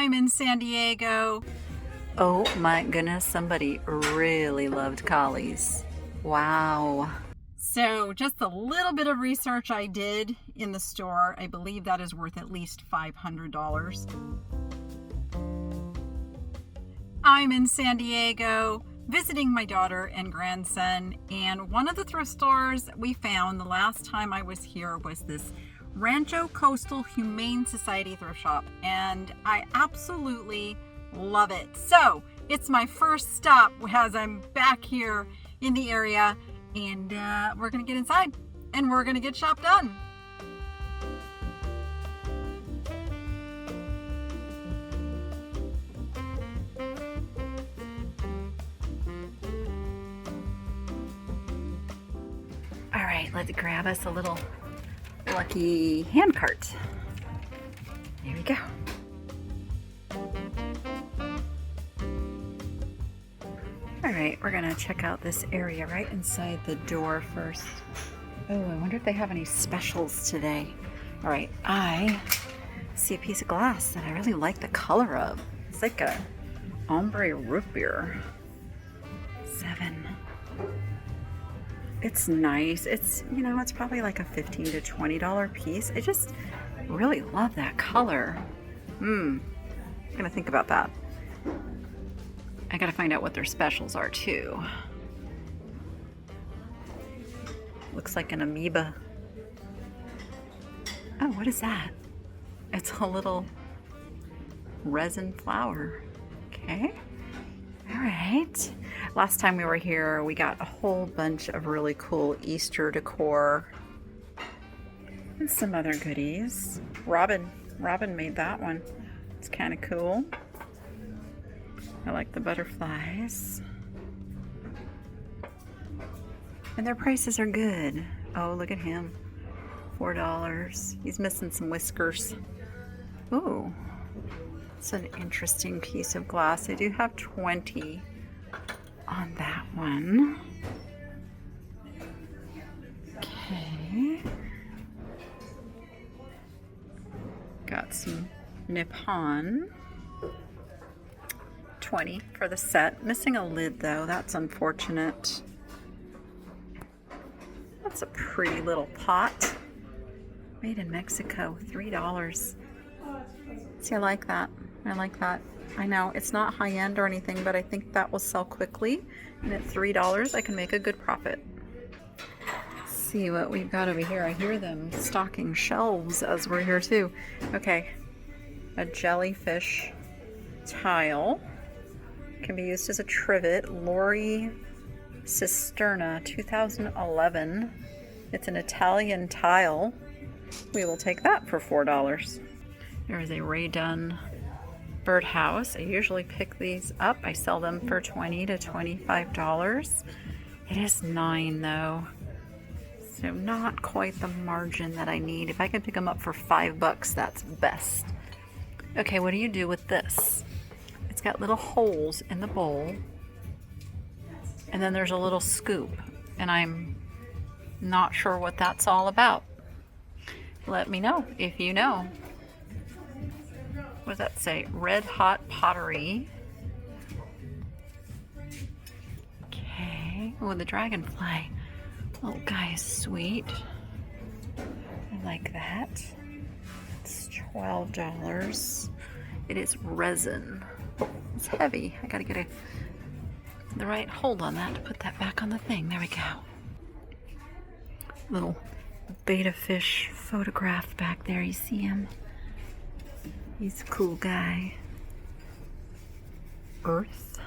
I'm in San Diego. Oh my goodness, somebody really loved collies. Wow. So just a little bit of research I did in the store. I believe that is worth at least $500. I'm in San Diego visiting my daughter and grandson, and one of the thrift stores we found the last time I was here was this Rancho Coastal Humane Society thrift shop, and I absolutely love it. So it's my first stop as I'm back here in the area, and we're gonna get inside and we're gonna get shop done. All right, let's grab us a little lucky hand cart. There we go. All right, we're gonna check out this area right inside the door first. Oh, I wonder if they have any specials today. All right, I see a piece of glass that I really like the color of. It's like a ombre root beer. 7. It's nice. It's, you know, it's probably like a $15 to $20 piece. I just really love that color. I'm gonna think about that. I gotta find out what their specials are too. Looks like an amoeba. Oh, what is that? It's a little resin flower. Okay. All right. Last time we were here, we got a whole bunch of really cool Easter decor and some other goodies. Robin made that one. It's kind of cool. I like the butterflies. And their prices are good. Oh, look at him. $4. He's missing some whiskers. Ooh. It's an interesting piece of glass. I do have 20 on that one. Okay. Got some Nippon. 20 for the set. Missing a lid though. That's unfortunate. That's a pretty little pot. Made in Mexico. $3. See, I like that. I like that. I know it's not high end or anything, but I think that will sell quickly. And at $3, I can make a good profit. Let's see what we've got over here. I hear them stocking shelves as we're here too. Okay. A jellyfish tile. Can be used as a trivet. Lori Cisterna, 2011. It's an Italian tile. We will take that for $4. There is a Ray Dunn birdhouse. I usually pick these up. I sell them for $20 to $25. It is 9 though, so not quite the margin that I need. If I can pick them up for $5, that's best. Okay, what do you do with this? It's got little holes in the bowl, and then there's a little scoop, and I'm not sure what that's all about. Let me know if you know. What does that say? Red Hot Pottery. Okay. Oh, the dragonfly. Little guy is sweet. I like that. It's $12. It is resin. It's heavy. I gotta get the right hold on that to put that back on the thing. There we go. Little betta fish photograph back there. You see him? He's a cool guy. Earth.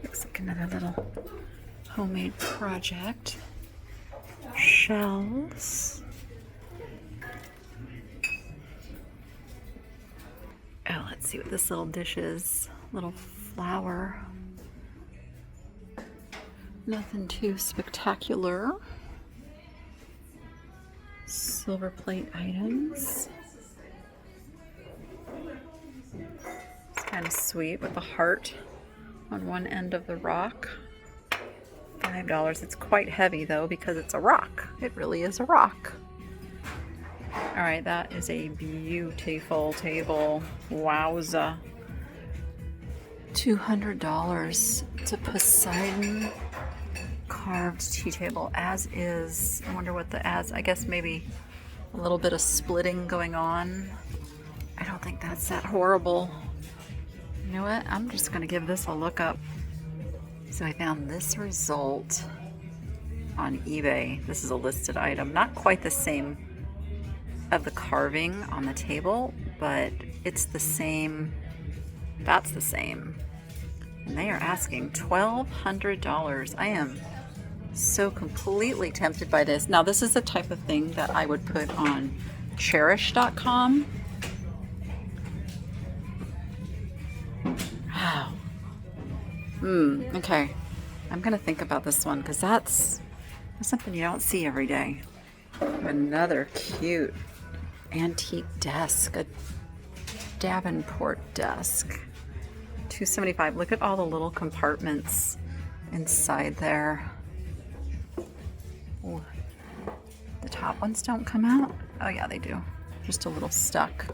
Looks like another little homemade project. Shells. Oh, let's see what this little dish is. Little flower. Nothing too spectacular. Silver plate items. It's kind of sweet with a heart on one end of the rock. $5. It's quite heavy though because it's a rock. It really is a rock. All right, that is a beautiful table. Wowza. $200. It's a Poseidon carved tea table, as is. I wonder what the as, I guess maybe a little bit of splitting going on. I don't think that's that horrible. You know what? I'm just gonna give this a look up. So I found this result on eBay. This is a listed item. Not quite the same of the carving on the table, but it's the same. That's the same. And they are asking $1,200. I am so completely tempted by this. Now, this is the type of thing that I would put on cherish.com. Wow. Okay. I'm gonna think about this one because that's something you don't see every day. Another cute antique desk, a Davenport desk. $275. Look at all the little compartments inside there. Ooh. The top ones don't come out? Oh yeah, they do. Just a little stuck.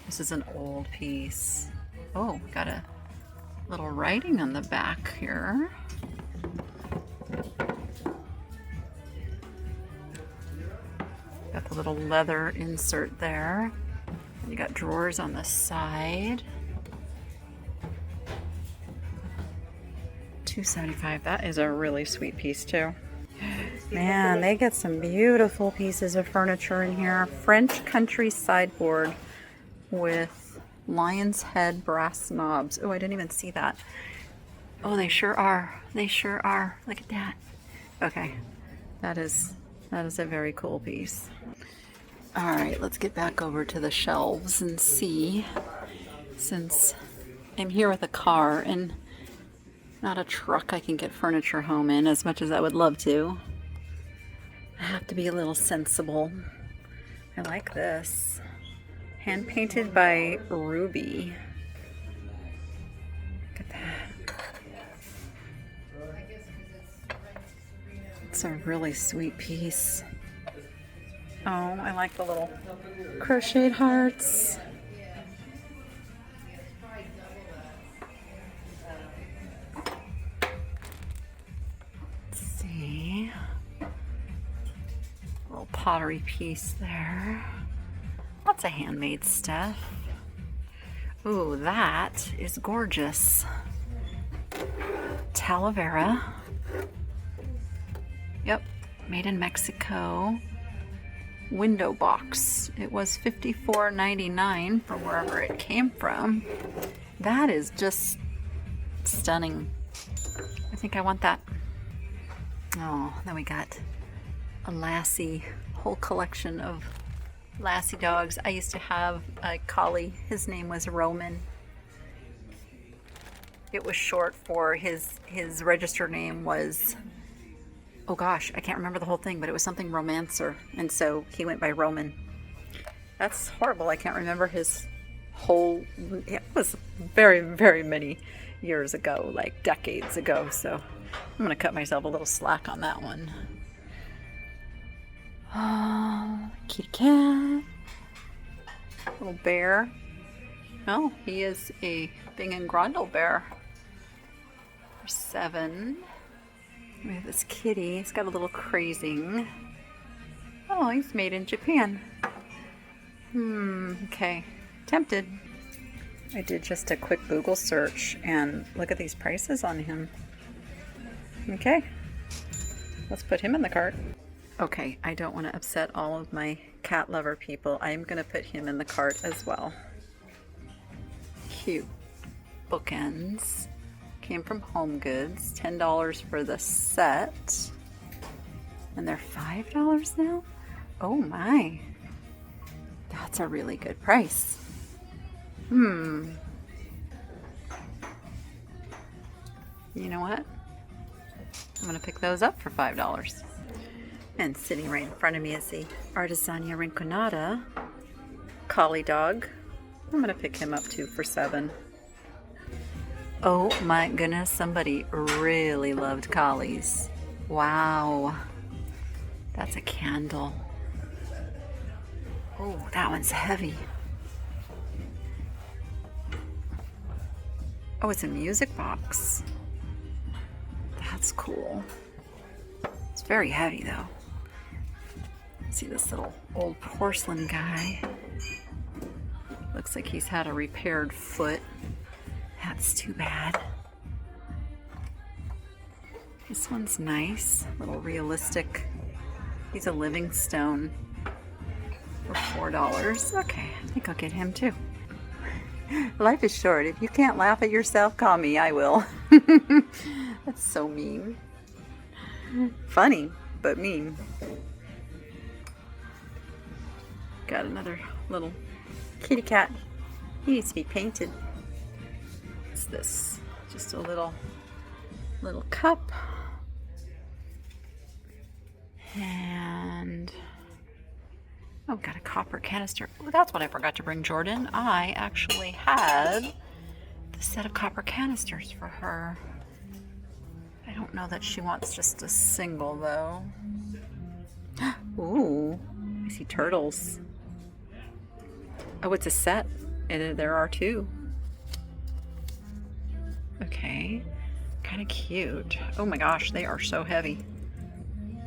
This is an old piece. Oh, got a little writing on the back here. Got the little leather insert there. And you got drawers on the side. $275. That is a really sweet piece too. Man, they get some beautiful pieces of furniture in here. French country sideboard with lion's head brass knobs. Oh, I didn't even see that. Oh, they sure are. They sure are. Look at that. Okay, that is a very cool piece. All right, let's get back over to the shelves and see, since I'm here with a car and not a truck I can get furniture home in as much as I would love to. I have to be a little sensible. I like this. Hand painted by Ruby. Look at that. It's a really sweet piece. Oh, I like the little crocheted hearts. Let's see. Little pottery piece there. Lots of handmade stuff. Ooh, that is gorgeous. Talavera. Yep, made in Mexico. Window box. It was $54.99 from wherever it came from. That is just stunning. I think I want that. Oh, then we got a Lassie, whole collection of Lassie dogs. I used to have a collie. His name was Roman. It was short for his registered name was, oh gosh, I can't remember the whole thing, but it was something Romancer, and so he went by Roman. That's horrible. I can't remember his whole, it was very, very many years ago, like decades ago, so I'm gonna cut myself a little slack on that one. Oh, kitty cat. Little bear. Oh, he is a Bing and Grundle bear. For $7. We have this kitty. He's got a little crazing. Oh, he's made in Japan. Okay. Tempted. I did just a quick Google search and look at these prices on him. Okay. Let's put him in the cart. Okay, I don't want to upset all of my cat lover people. I'm going to put him in the cart as well. Cute bookends. Came from Home Goods. $10 for the set. And they're $5 now? Oh my. That's a really good price. You know what? I'm going to pick those up for $5. And sitting right in front of me is the Artisania Rinconada collie dog. I'm going to pick him up too for $7. Oh my goodness, somebody really loved collies. Wow. That's a candle. Oh, that one's heavy. Oh, it's a music box. That's cool. It's very heavy though. See this little old porcelain guy. Looks like he's had a repaired foot. That's too bad. This one's nice, a little realistic. He's a living stone for $4. Okay, I think I'll get him too. Life is short. If you can't laugh at yourself, call me. I will. That's so mean. Funny, but mean. Got another little kitty cat. He needs to be painted. What's this? Just a little cup. And oh, got a copper canister. Oh, that's what I forgot to bring Jordan. I actually had the set of copper canisters for her. I don't know that she wants just a single though. Ooh, I see turtles. Oh, it's a set. And there are two. Okay, kind of cute. Oh my gosh, they are so heavy.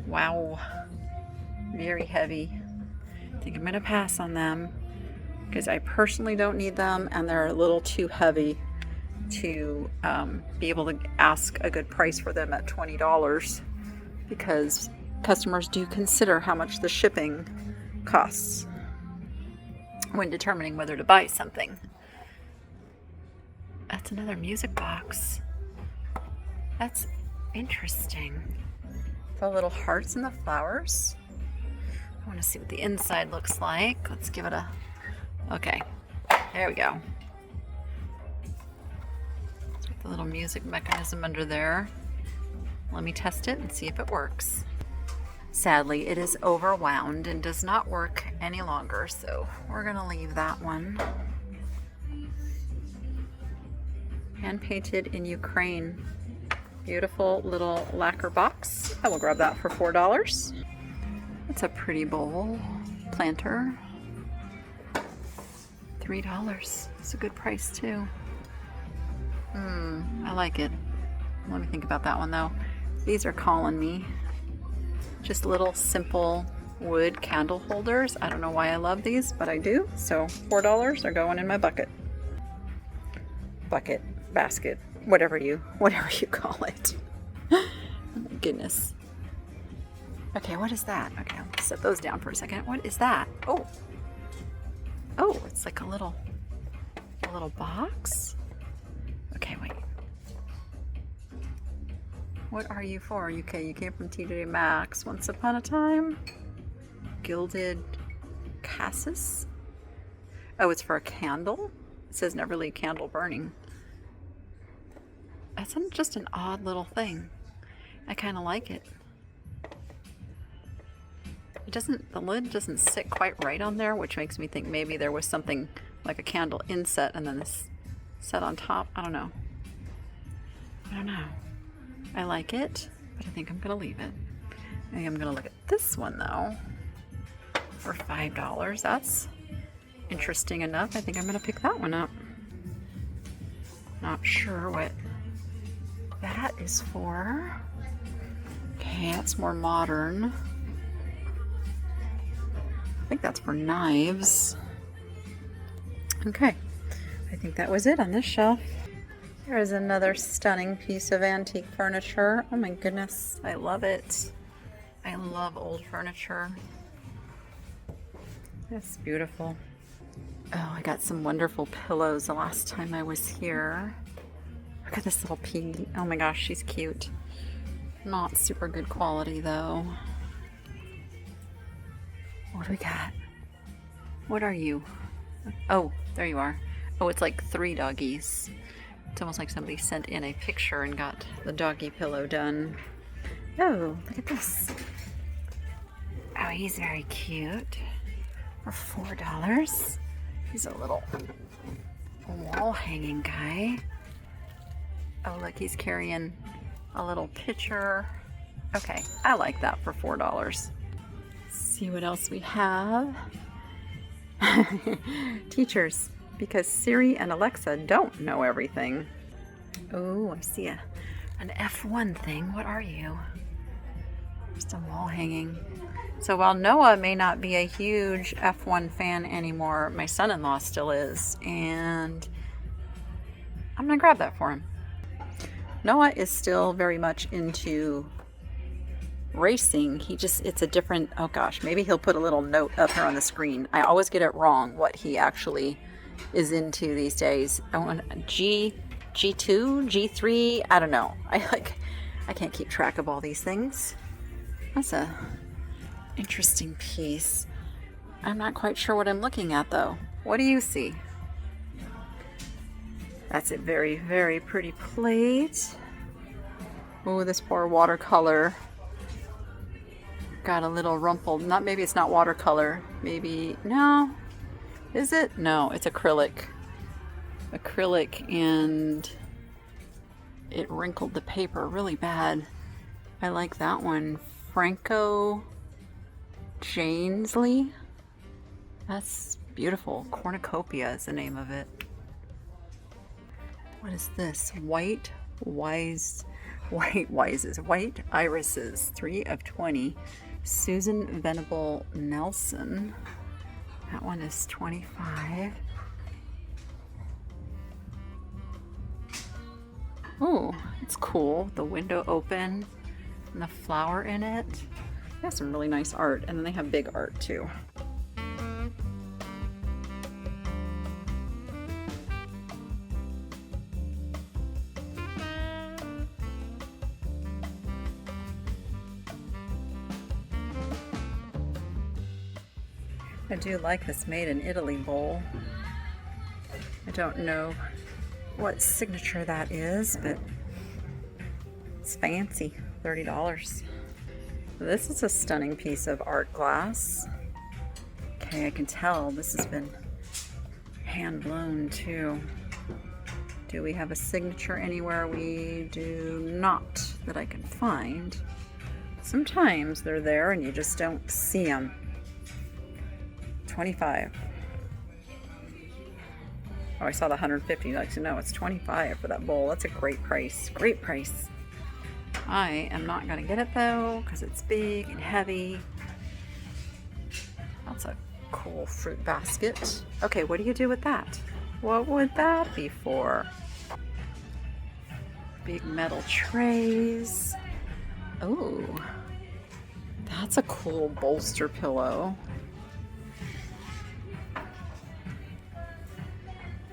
Wow, very heavy. I think I'm gonna pass on them because I personally don't need them and they're a little too heavy to be able to ask a good price for them at $20 because customers do consider how much the shipping costs when determining whether to buy something. That's another music box. That's interesting. The little hearts and the flowers. I want to see what the inside looks like. Let's give it a... Okay, there we go. Let's get the little music mechanism under there. Let me test it and see if it works. Sadly, it is overwound and does not work any longer, so we're gonna leave that one. Hand painted in Ukraine. Beautiful little lacquer box. I will grab that for $4. It's a pretty bowl planter. $3. It's a good price too. I like it. Let me think about that one though. These are calling me. Just little simple wood candle holders. I don't know why I love these, but I do. So $4 are going in my bucket. Bucket, basket, whatever you call it. Oh my goodness. Okay, what is that? Okay, I'll set those down for a second. What is that? Oh, it's like a little box. Okay, wait. What are you for? UK, you came from TJ Maxx once upon a time. Gilded cassis. Oh, it's for a candle. It says never leave candle burning. That's just an odd little thing. I kind of like it. The lid doesn't sit quite right on there, which makes me think maybe there was something like a candle inset and then this set on top. I don't know. I like it, but I think I'm gonna leave it. I think I'm gonna look at this one though for $5. That's interesting enough. I think I'm gonna pick that one up. Not sure what that is for. Okay, that's more modern. I think that's for knives. Okay, I think that was it on this shelf. There is another stunning piece of antique furniture. Oh my goodness, I love it. I love old furniture. That's beautiful. Oh, I got some wonderful pillows the last time I was here. Look at this little piggy. Oh my gosh, she's cute. Not super good quality though. What do we got? What are you? Oh, there you are. Oh, it's like 3 doggies. It's almost like somebody sent in a picture and got the doggy pillow done. Oh, look at this. Oh, he's very cute. For $4. He's a little wall hanging guy. Oh, look, he's carrying a little pitcher. Okay, I like that for $4. See what else we have. Teachers, because Siri and Alexa don't know everything. Oh, I see an F1 thing. What are you? Just a wall hanging. So while Noah may not be a huge F1 fan anymore, my son-in-law still is, and I'm gonna grab that for him. Noah is still very much into racing. It's a different, oh gosh, maybe he'll put a little note up here on the screen. I always get it wrong what he actually is into these days. I want G2, G3, I don't know. I can't keep track of all these things. That's a interesting piece. I'm not quite sure what I'm looking at though. What do you see? That's a very, very pretty plate. Oh, this poor watercolor got a little rumpled. Maybe it's not watercolor. Maybe, no. Is it? No, it's acrylic. Acrylic, and it wrinkled the paper really bad. I like that one. Franco Janesley. That's beautiful. Cornucopia is the name of it. What is this? White irises, 3 of 20. Susan Venable Nelson. That one is 25. Oh, it's cool. The window open and the flower in it. They have some really nice art, and then they have big art too. I do like this Made in Italy bowl. I don't know what signature that is, but it's fancy. $30. This is a stunning piece of art glass. Okay, I can tell this has been hand blown too. Do we have a signature anywhere? We do not, that I can find. Sometimes they're there and you just don't see them. 25. Oh, I saw the 150. Like to know it's 25 for that bowl. That's a great price. Great price. I am not going to get it though because it's big and heavy. That's a cool fruit basket. Okay, what do you do with that? What would that be for? Big metal trays. Oh, that's a cool bolster pillow.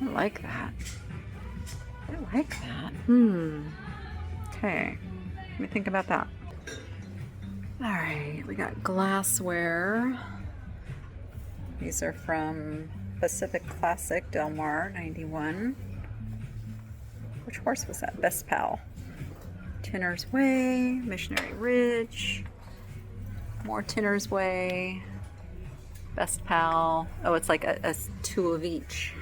I like that. I like that. Okay. Let me think about that. Alright, we got glassware. These are from Pacific Classic, Del Mar, 91. Which horse was that? Best Pal. Tinner's Way, Missionary Ridge. More Tinner's Way. Best Pal. Oh, it's like a 2 of each.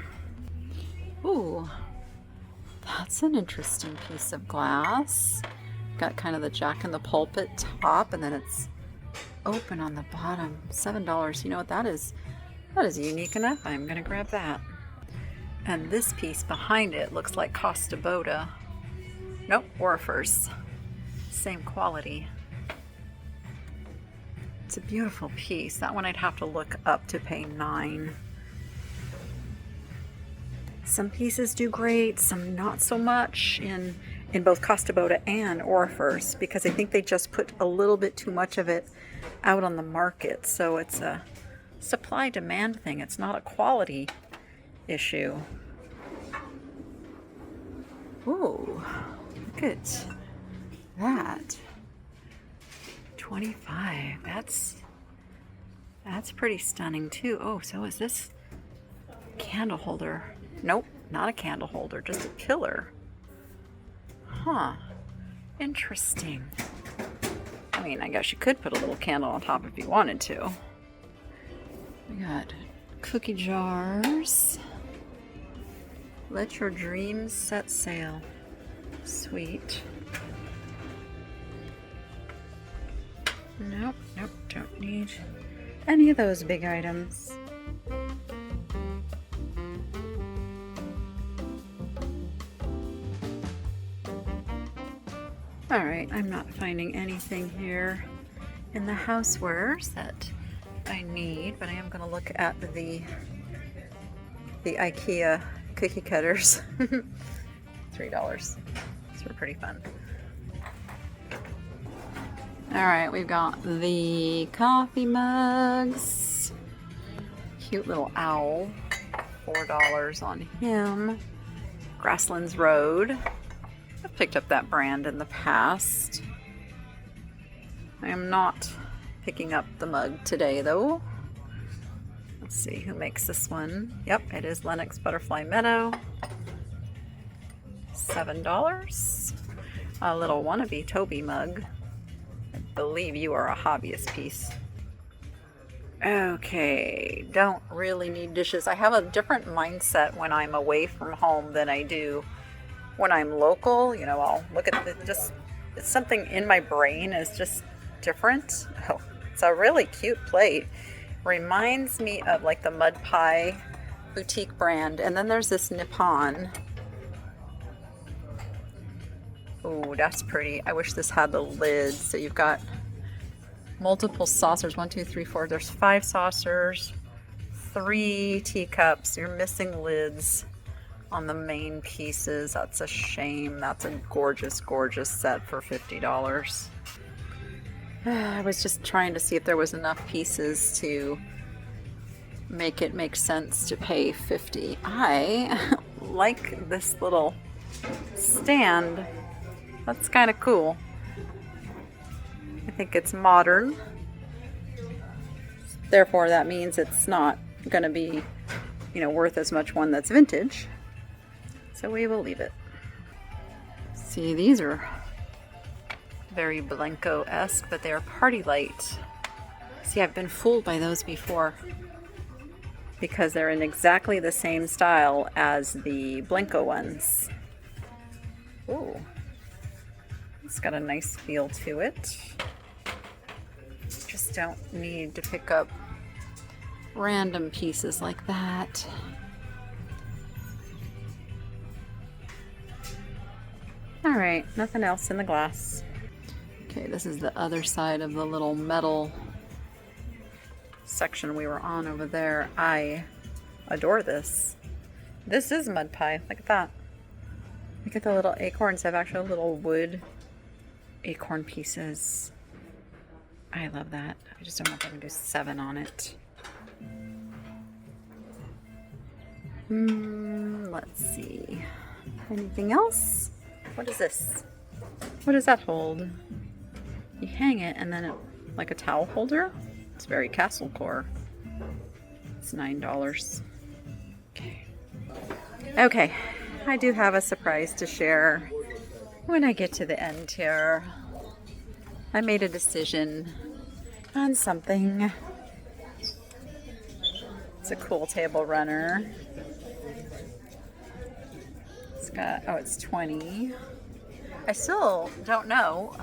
Ooh, that's an interesting piece of glass. Got kind of the Jack in the Pulpit top, and then it's open on the bottom. $7. You know what that is? That is unique enough. I'm gonna grab that. And this piece behind it looks like Costa Boda. Nope, Orifers. Same quality. It's a beautiful piece. That one I'd have to look up to pay $9. Some pieces do great, some not so much in both Costa Boda and Orifers, because I think they just put a little bit too much of it out on the market. So it's a supply-demand thing. It's not a quality issue. Ooh, look at that. 25. That's pretty stunning too. Oh, so is this candle holder? Nope, not a candle holder, just a pillar. Huh, interesting. I mean, I guess you could put a little candle on top if you wanted to. We got cookie jars. Let your dreams set sail. Sweet. Nope, don't need any of those big items. All right, I'm not finding anything here in the housewares that I need, but I am going to look at the IKEA cookie cutters. $3. These were pretty fun. All right, we've got the coffee mugs. Cute little owl. $4 on him. Grasslands Road. I've picked up that brand in the past. I am not picking up the mug today though. Let's see who makes this one. Yep, it is Lennox Butterfly Meadow. $7. A little wannabe Toby mug. I believe you are a hobbyist piece. Okay, don't really need dishes. I have a different mindset when I'm away from home than I do when I'm local. You know, I'll look at it's something in my brain is just different. Oh, it's a really cute plate. Reminds me of like the Mud Pie boutique brand. And then there's this Nippon. Oh, that's pretty. I wish this had the lid. So you've got multiple saucers. 1, 2, 3, 4. There's 5 saucers, 3 teacups. You're missing lids on the main pieces. That's a shame. That's a gorgeous, gorgeous set for $50. I was just trying to see if there was enough pieces to make it make sense to pay $50. I like this little stand. That's kind of cool. I think it's modern. Therefore, that means it's not going to be, you know, worth as much one that's vintage. So we will leave it. See, these are very Blanco-esque, but they are party light. See, I've been fooled by those before because they're in exactly the same style as the Blanco ones. Ooh, it's got a nice feel to it. Just don't need to pick up random pieces like that. All right, nothing else in the glass. Okay, this is the other side of the little metal section we were on over there. I adore this. This is Mud Pie. Look at that. Look at the little acorns. They have actual little wood acorn pieces. I love that. I just don't know if I can do 7 on it. Let's see. Anything else? What is this? What does that hold? You hang it and then it, like a towel holder? It's very castle core. It's $9. Okay. Okay. I do have a surprise to share when I get to the end here. I made a decision on something. It's a cool table runner. It's got, oh, it's 20. I still don't know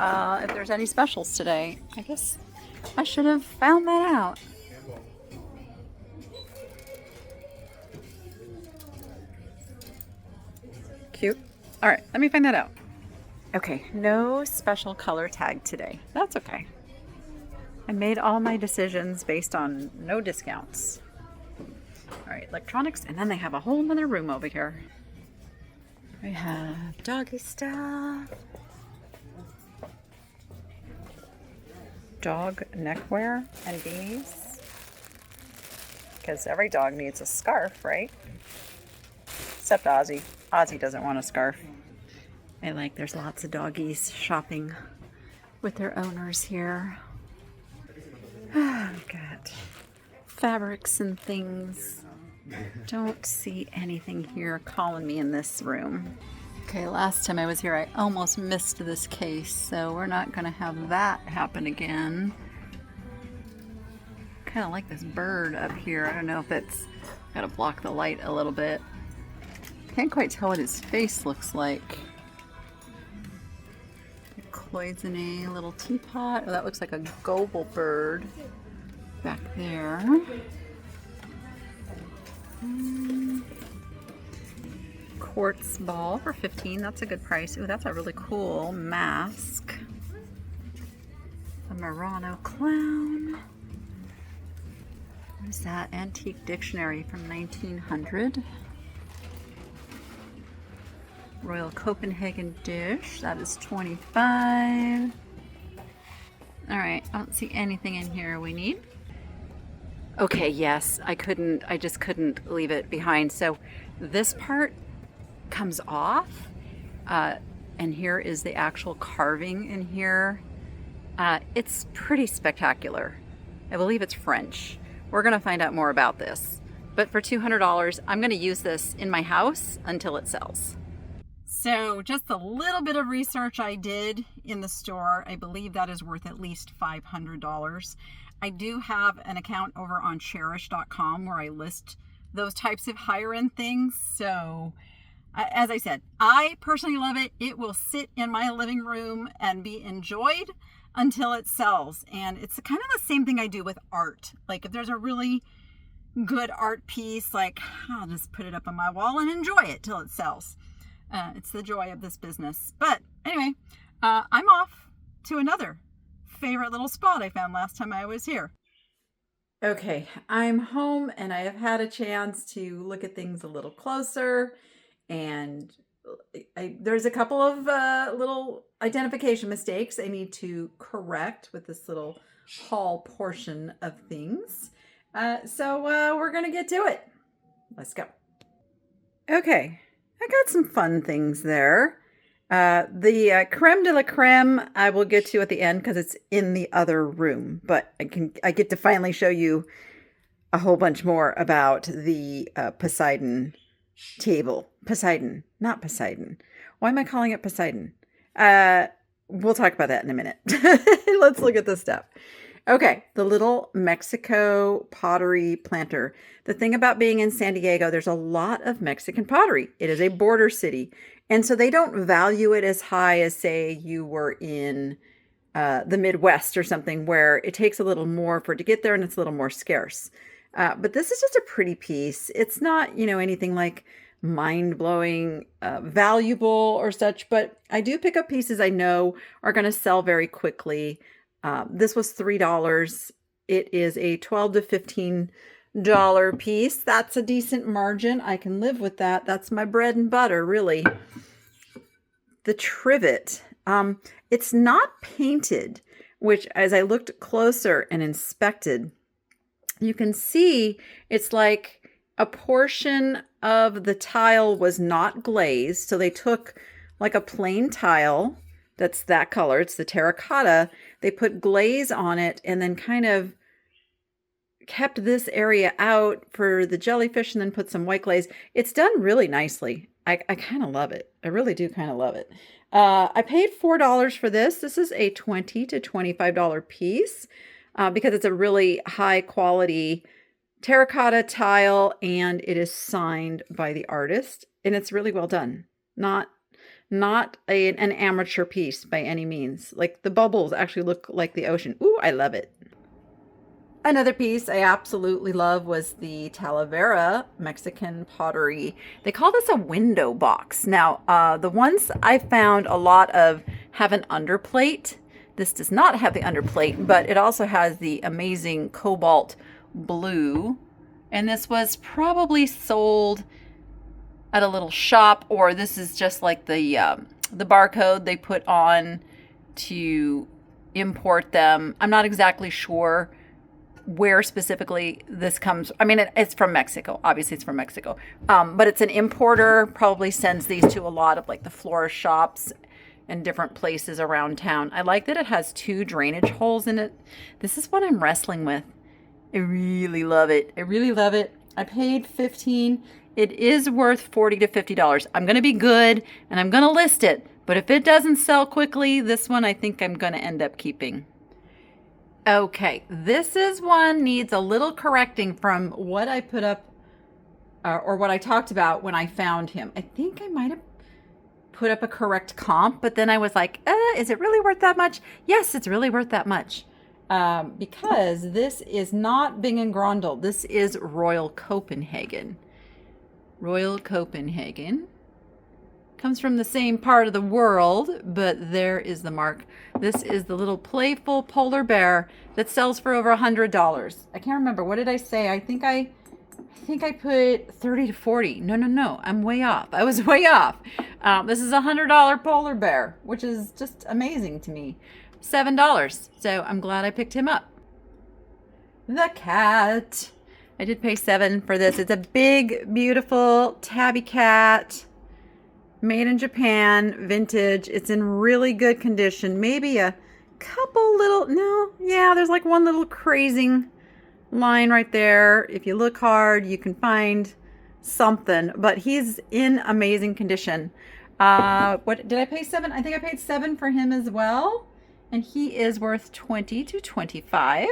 if there's any specials today. I guess I should have found that out. Cute. All right, let me find that out. Okay, no special color tag today. That's okay. I made all my decisions based on no discounts. All right, electronics, and then they have a whole nother room over here. We have doggy stuff. Dog neckwear and beanies. Because every dog needs a scarf, right? Except Ozzy. Ozzy doesn't want a scarf. I like there's lots of doggies shopping with their owners here. We've got fabrics and things. Don't see anything here calling me in this room. Okay, last time I was here I almost missed this case, so we're not going to have that happen again. Kind of like this bird up here. I don't know if it's got to block the light a little bit. Can't quite tell what his face looks like. A cloisonne little teapot. Oh, that looks like a goble bird back there. quartz ball for 15. That's a good price. Ooh, that's a really cool mask. A Murano clown. What is that? Antique dictionary from 1900. Royal Copenhagen dish. That is 25. All right, I don't see anything in here we need. Okay, yes, I just couldn't leave it behind. So this part comes off, and here is the actual carving in here. It's pretty spectacular. I believe it's French. We're gonna find out more about this. But for $200, I'm gonna use this in my house until it sells. So just a little bit of research I did in the store. I believe that is worth at least $500. I do have an account over on cherish.com where I list those types of higher end things. So as I said, I personally love it. It will sit in my living room and be enjoyed until it sells. And it's kind of the same thing I do with art. Like if there's a really good art piece, like I'll just put it up on my wall and enjoy it till it sells. It's the joy of this business. But anyway, I'm off to another favorite little spot I found last time I was here. Okay, I'm home and I have had a chance to look at things a little closer, and there's a couple of little identification mistakes I need to correct with this little haul portion of things. So we're gonna get to it. Let's go. Okay, I got some fun things there. The creme de la creme I will get to at the end because it's in the other room, but I get to finally show you a whole bunch more about the Poseidon table. Poseidon, not Poseidon. Why am I calling it Poseidon? We'll talk about that in a minute. Let's look at this stuff. Okay, the little Mexico pottery planter. The thing about being in San Diego, there's a lot of Mexican pottery. It is a border city. And so they don't value it as high as, say, you were in the Midwest or something where it takes a little more for it to get there and it's a little more scarce. But this is just a pretty piece. It's not, anything like mind-blowing, valuable or such, but I do pick up pieces I know are going to sell very quickly. This was $3. It is a $12 to $15 piece. That's a decent margin. I can live with that. That's my bread and butter, really. The trivet. It's not painted, which as I looked closer and inspected, you can see it's like a portion of the tile was not glazed. So they took like a plain tile that's that color. It's the terracotta. They put glaze on it and then kind of kept this area out for the jellyfish and then put some white glaze. It's done really nicely. I kind of love it. I really do kind of love it. I paid $4 for this. This is a $20 to $25 piece because it's a really high quality terracotta tile and it is signed by the artist and it's really well done. Not an amateur piece by any means. Like the bubbles actually look like the ocean. Ooh, I love it. Another piece I absolutely love was the Talavera Mexican pottery. They call this a window box. Now, the ones I found a lot of have an underplate. This does not have the underplate, but it also has the amazing cobalt blue. And this was probably sold at a little shop, or this is just like the barcode they put on to import them. I'm not exactly sure where specifically this comes. I mean, it's from Mexico. Obviously, it's from Mexico. But it's an importer, probably sends these to a lot of like the florist shops and different places around town. I like that it has 2 drainage holes in it. This is what I'm wrestling with. I really love it. I really love it. I paid $15. It is worth $40 to $50. I'm going to be good and I'm going to list it. But if it doesn't sell quickly, this one I think I'm going to end up keeping. Okay, this is one needs a little correcting from what I put up or what I talked about when I found him. I think I might have put up a correct comp, but then I was like, is it really worth that much? Yes, it's really worth that much. Because this is not Bing and Grondel. This is Royal Copenhagen. Royal Copenhagen. Comes from the same part of the world, but there is the mark. This is the little playful polar bear that sells for over $100. I can't remember. What did I say? I think I put 30 to 40. No. I'm way off. I was way off. This is a $100 polar bear, which is just amazing to me. $7. So I'm glad I picked him up. The cat. I did pay $7 for this. It's a big, beautiful tabby cat. Made in Japan, vintage. It's in really good condition. Maybe a couple little, there's like one little crazing line right there. If you look hard, you can find something, but he's in amazing condition. What did I pay $7? I think I paid $7 for him as well. And he is worth $20 to $25.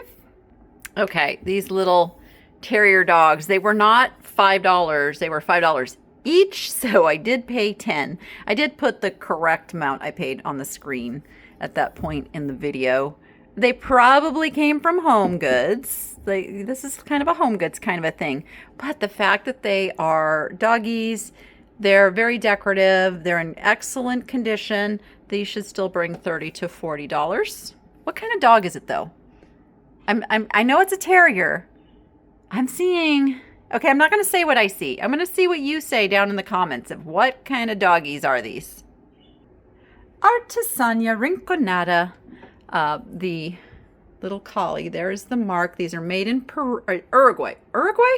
Okay, these little terrier dogs, they were not $5. They were $5 each, so I did pay $10. I did put the correct amount I paid on the screen at that point in the video. They probably came from Home Goods. This is kind of a Home Goods kind of a thing. But the fact that they are doggies, they're very decorative, they're in excellent condition, these should still bring $30 to $40. What kind of dog is it though? I know it's a terrier. I'm seeing... Okay, I'm not going to say what I see. I'm going to see what you say down in the comments of what kind of doggies are these. Artesania Rinconada. The little collie. There's the mark. These are made in Uruguay. Uruguay?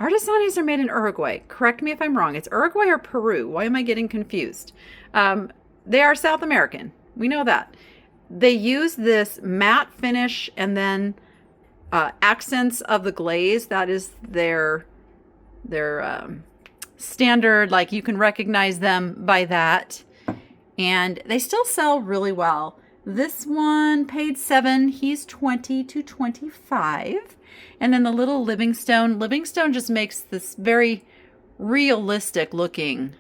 Artesanias are made in Uruguay. Correct me if I'm wrong. It's Uruguay or Peru. Why am I getting confused? They are South American. We know that. They use this matte finish and then accents of the glaze. That is their standard. Like, you can recognize them by that. And they still sell really well. This one paid $7. He's $20 to $25. And then the little Livingstone. Livingstone just makes this very realistic looking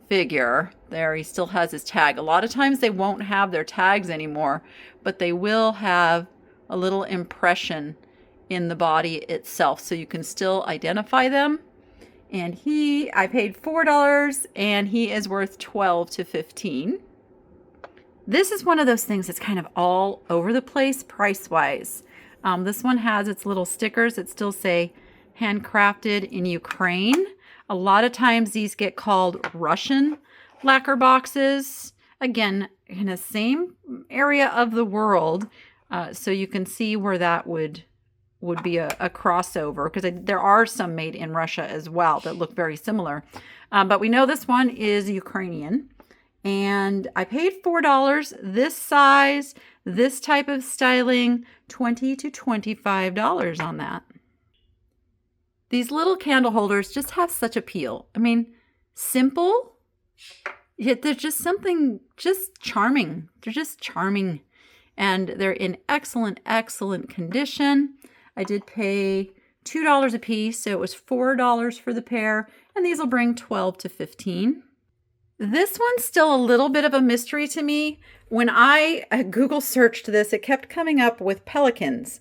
figure. There, he still has his tag. A lot of times they won't have their tags anymore, but they will have a little impression in the body itself, so you can still identify them. And I paid $4, and he is worth $12 to $15. This is one of those things that's kind of all over the place price-wise. This one has its little stickers that still say handcrafted in Ukraine. A lot of times these get called Russian lacquer boxes. Again, in the same area of the world. So you can see where that would be a crossover, because there are some made in Russia as well that look very similar. But we know this one is Ukrainian. And I paid $4. This size, this type of styling, $20 to $25 on that. These little candle holders just have such appeal. I mean, simple, yet there's just something just charming. They're just charming. And they're in excellent, excellent condition. I did pay $2 a piece, so it was $4 for the pair. And these will bring $12 to $15. This one's still a little bit of a mystery to me. When I Google searched this, it kept coming up with pelicans.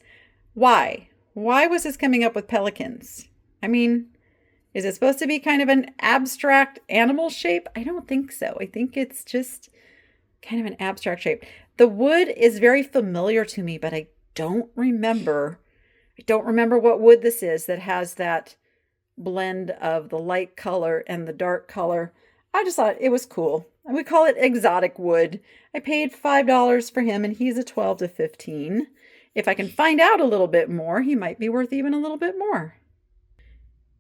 Why? Why was this coming up with pelicans? I mean, is it supposed to be kind of an abstract animal shape? I don't think so. I think it's just kind of an abstract shape. The wood is very familiar to me, but I don't remember what wood this is that has that blend of the light color and the dark color. I just thought it was cool. And we call it exotic wood. I paid $5 for him, and he's a $12 to $15. If I can find out a little bit more, he might be worth even a little bit more.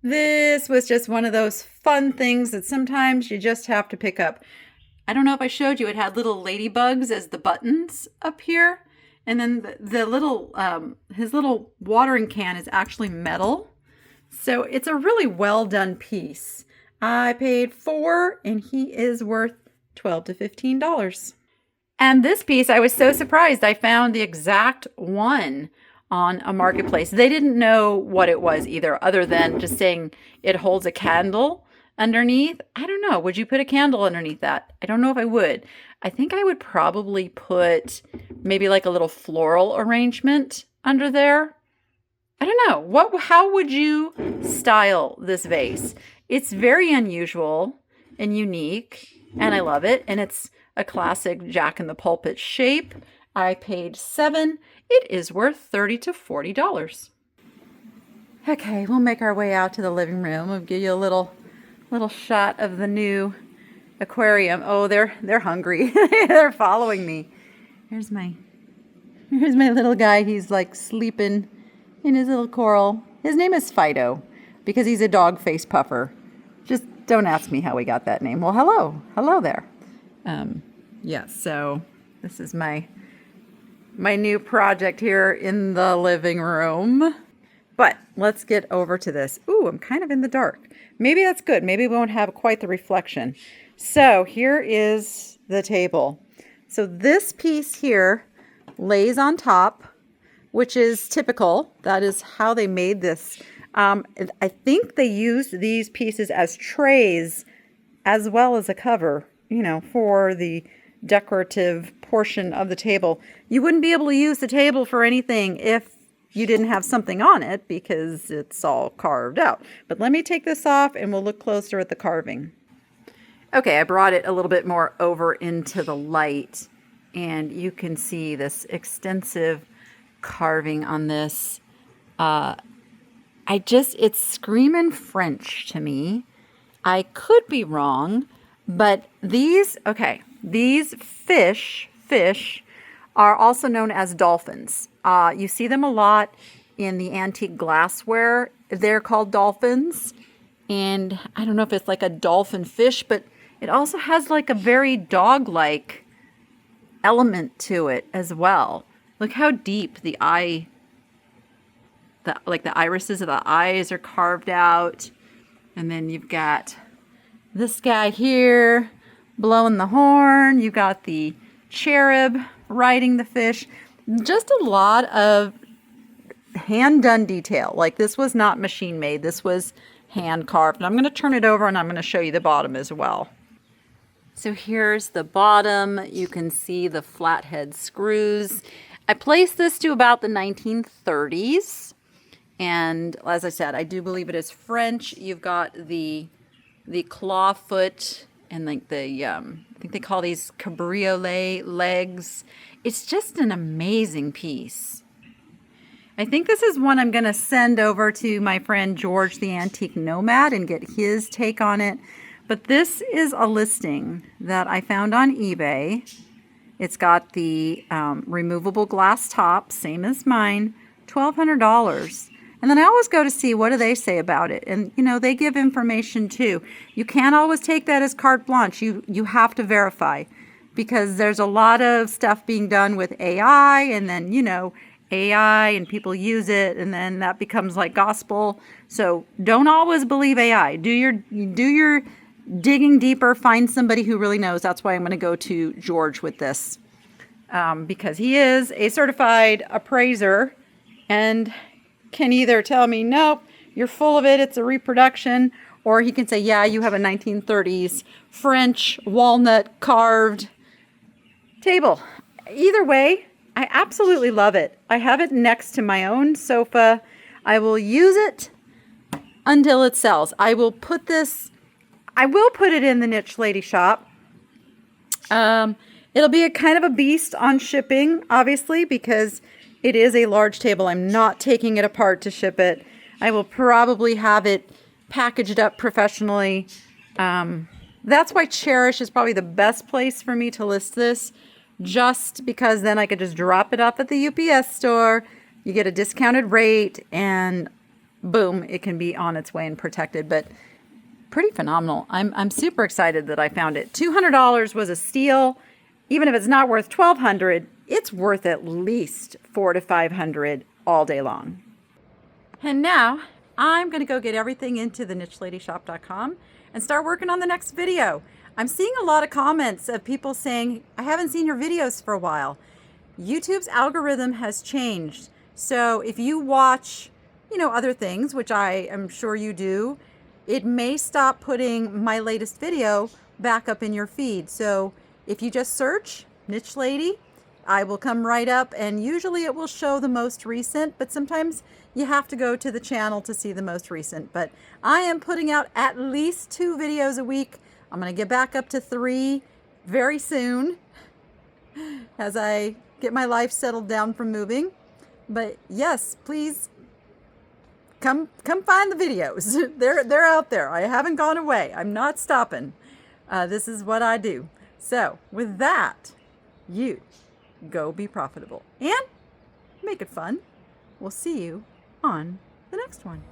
This was just one of those fun things that sometimes you just have to pick up. I don't know if I showed you, it had little ladybugs as the buttons up here. And then the little, his little watering can is actually metal. So it's a really well done piece. I paid $4, and he is worth $12 to $15. And this piece, I was so surprised. I found the exact one on a marketplace. They didn't know what it was either, other than just saying it holds a candle underneath. I don't know. Would you put a candle underneath that? I don't know if I would. I think I would probably put maybe like a little floral arrangement under there. I don't know. How would you style this vase? It's very unusual. and unique, and I love it. And it's a classic Jack in the Pulpit shape. I paid $7. It is worth $30 to $40. Okay, we'll make our way out to the living room. We'll give you a little shot of the new aquarium. Oh, they're hungry. They're following me. Here's my little guy. He's like sleeping in his little coral. His name is Fido because he's a dog face puffer. Just don't ask me how we got that name. Well, hello there. Yeah, so this is my new project here in the living room. But let's get over to this. Ooh, I'm kind of in the dark. Maybe that's good. Maybe we won't have quite the reflection. So here is the table. So this piece here lays on top, which is typical. That is how they made this. I think they used these pieces as trays as well as a cover, you know, for the decorative portion of the table. You wouldn't be able to use the table for anything if you didn't have something on it because it's all carved out. But let me take this off and we'll look closer at the carving. Okay, I brought it a little bit more over into the light and you can see this extensive carving on this. It's screaming French to me. I could be wrong, but these fish are also known as dolphins. You see them a lot in the antique glassware. They're called dolphins. And I don't know if it's like a dolphin fish, but it also has like a very dog-like element to it as well. Look how deep the irises of the eyes are carved out. And then you've got this guy here blowing the horn. You've got the cherub riding the fish. Just a lot of hand-done detail. Like this was not machine made. This was hand carved. And I'm going to turn it over and I'm going to show you the bottom as well. So here's the bottom. You can see the flathead screws. I placed this to about the 1930s. And as I said, I do believe it is French. You've got the claw foot and like the, I think they call these cabriolet legs. It's just an amazing piece. I think this is one I'm going to send over to my friend George the Antique Nomad and get his take on it. But this is a listing that I found on eBay. It's got the removable glass top, same as mine, $1,200. And then I always go to see what do they say about it. And, you know, they give information too. You can't always take that as carte blanche. You have to verify because there's a lot of stuff being done with AI and then, you know, AI and people use it and then that becomes like gospel. So don't always believe AI. Do your digging deeper. Find somebody who really knows. That's why I'm going to go to George with this because he is a certified appraiser and can either tell me, nope, you're full of it, it's a reproduction, or he can say, yeah, you have a 1930s French walnut carved table. Either way, I absolutely love it. I have it next to my own sofa. I will use it until it sells. I will put it in the Thenichelady shop. It'll be a kind of a beast on shipping, obviously, because it is a large table. I'm not taking it apart to ship it. I will probably have it packaged up professionally. That's why Cherish is probably the best place for me to list this, just because then I could just drop it off at the UPS store. You get a discounted rate and boom, it can be on its way and protected. But pretty phenomenal. I'm super excited that I found it. $200 was a steal. Even if it's not worth $1,200, it's worth at least $400 to $500 all day long. And now I'm going to go get everything into the TheNicheLadyShop.com and start working on the next video. I'm seeing a lot of comments of people saying, I haven't seen your videos for a while. YouTube's algorithm has changed. So if you watch, other things, which I am sure you do, it may stop putting my latest video back up in your feed. So if you just search Thenichelady, I will come right up, and usually it will show the most recent, but sometimes you have to go to the channel to see the most recent. But I am putting out at least 2 videos a week I'm going to get back up to 3 very soon as I get my life settled down from moving. But yes, please come find the videos. They're out there. I haven't gone away. I'm not stopping. This is what I do. So with that, you go be profitable and make it fun. We'll see you on the next one.